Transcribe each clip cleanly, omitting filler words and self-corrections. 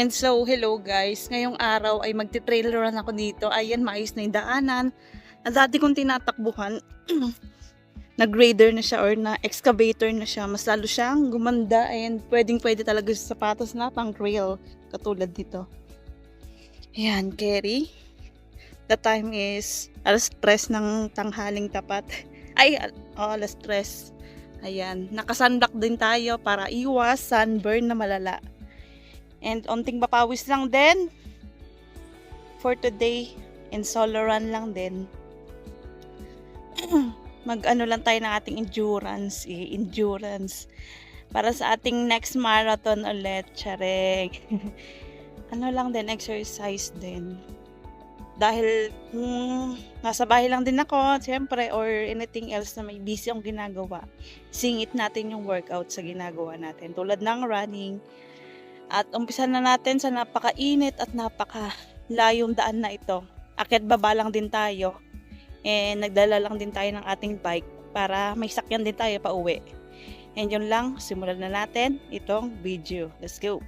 And so, hello guys. Ngayong araw ay magti-trail run ako dito. Ayan, maayos na yung daanan. Na dati kong tinatakbuhan, nag-grader na siya or na excavator na siya. Mas lalo siyang gumanda and pwedeng-pwede talaga sa sapatos na pang trail. Katulad dito. Ayan, Kerry. The time is alas 3 ng tanghaling tapat. Ay, alas 3. Ayan, nakasunblock din tayo para iwas sunburn na malala. And onting papawis lang din for today. And solo run lang din. Mag-ano lang tayo ng ating endurance. Para sa ating next marathon ulit. Tsareng. Ano lang din, exercise din. Dahil nasa bahay lang din ako, siyempre, or anything else na may busy akong ginagawa. Singit natin yung workout sa ginagawa natin. Tulad ng running. At umpisa na natin sa napakainit at napakalayong daan na ito. Akyat baba lang din tayo. And nagdala lang din tayo ng ating bike para may sakyan din tayo pa uwi. And yun lang, simulan na natin itong video. Let's go!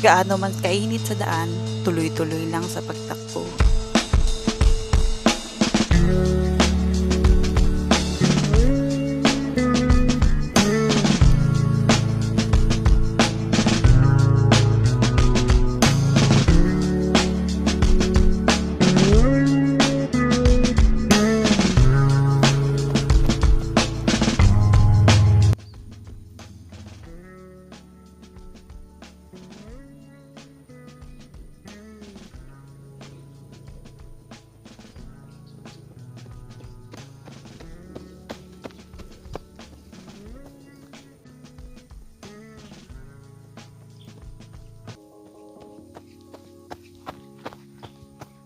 Gaano man kainit sa daan, tuloy-tuloy lang sa pagtakbo.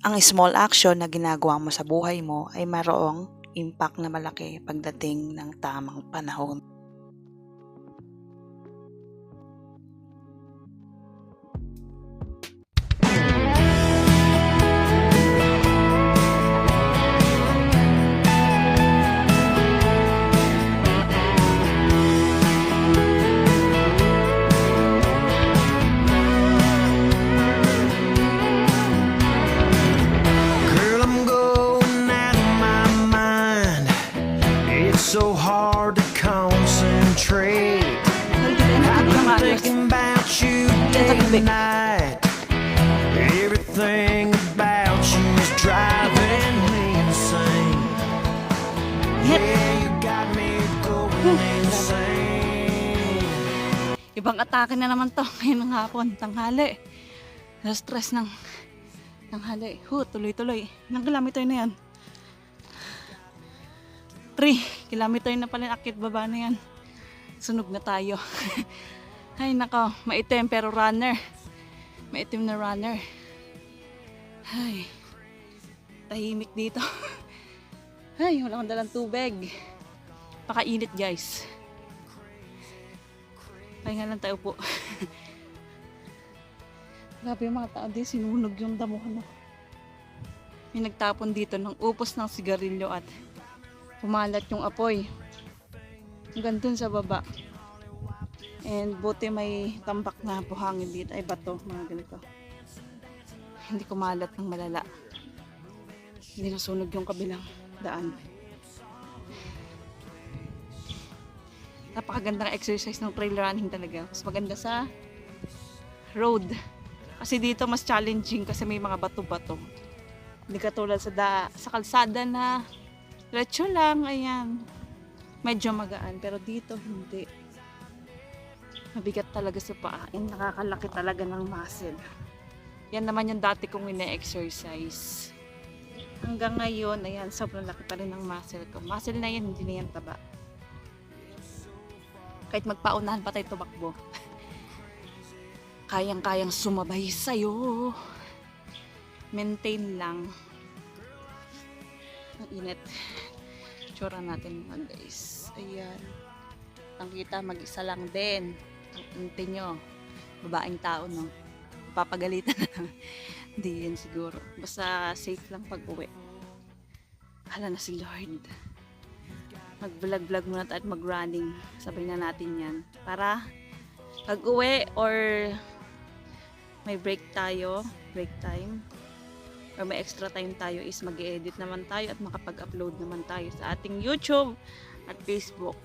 Ang small action na ginagawa mo sa buhay mo ay mayroong impact na malaki pagdating ng tamang panahon. So hard to concentrate. I'm thinking about you day and night. Everything about you is driving me insane. Yeah, you got me going insane. Ibang atake na naman to ngayon ng hapon, tanghali. Na-stress ng tanghali. Tuloy-tuloy. Ilang kilometer na yan? 3 kilometer na pala, akit baba na yan. Sunog na tayo. Ay nako, maitim pero runner. Maitim na runner. Ay, tahimik dito. Ay, wala akong dalang tubig. Pakainit guys. Pahinga lang tayo po. Grabe yung mga tao din, sinunog yung damuhan. May nagtapon dito ng upos ng sigarilyo at pumalat yung apoy hanggang dun sa baba. And buti may tambak na buhangin dito, ay bato, mga ganito. Hindi kumalat ng malala, hindi nasunog yung kabilang daan. Napakagandang exercise ng trail running talaga. Mas maganda sa road kasi dito mas challenging kasi may mga bato-bato. Hindi katulad sa kalsada na diretso lang, ayan. Medyo magaan, pero dito hindi. Mabigat talaga sa paa. And nakakalaki talaga ng muscle. Yan naman yung dati kong ine-exercise. Hanggang ngayon, ayan, sobrang laki pa rin ng muscle ko. Muscle na yan, hindi na yan taba. Kahit magpaunahan pa tayo tumakbo. Kayang-kayang sumabay sa'yo. Maintain lang. Ang init. Tsura natin mga guys. Ayan. Ang kita mag-isa lang din. Ang inti nyo. Babaeng tao, no? Papagalitan na lang. Hindi yan siguro. Basta safe lang pag uwi. Hala na si Lord. mag-vlog-vlog muna tayo at mag-running. Sabay na natin yan. Para pag uwi or may break tayo, break time, or may extra time tayo is mag-edit naman tayo at makapag-upload naman tayo sa ating YouTube at Facebook.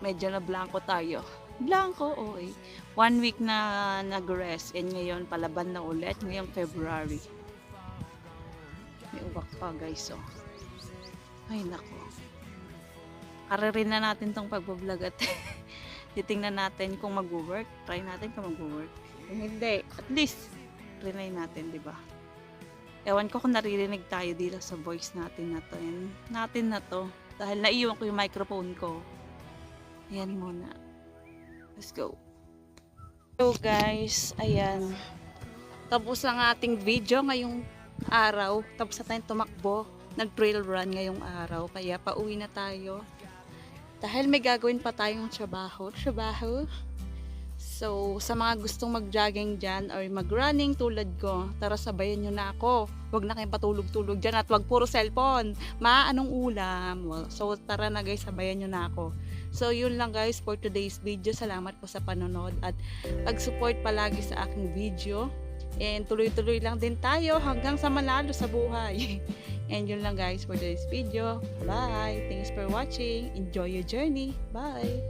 Medyo na blanco tayo. Blanco, okay. 1 week na nag-rest and ngayon palaban na ulit ngayong February. May uwak pa guys, oh. Ay nako. Kararin na natin tong pag-vlog at titingnan natin kung mag-work. Try natin kung mag-work. Kung hindi, at least try natin, di ba? Ewan ko kung naririnig tayo dito sa voice natin na to. Natin na to. Dahil naiwan ko yung microphone ko. Ayan muna. Let's go. So guys, ayan. Tapos ang ating video ngayong araw. Tapos na tayong tumakbo. Nag-trail run ngayong araw. Kaya pauwi na tayo. Dahil may gagawin pa tayong trabaho. So, sa mga gustong mag-jogging dyan or mag-running tulad ko, tara sabayan nyo na ako. Huwag na kayong patulog-tulog dyan at huwag puro cellphone. Anong ulam? Well, so, tara na guys, sabayan nyo na ako. So, yun lang guys for today's video. Salamat po sa panonood at pag-support palagi sa aking video. And tuloy-tuloy lang din tayo hanggang sa manalo sa buhay. And yun lang guys for today's video. Bye! Thanks for watching. Enjoy your journey. Bye!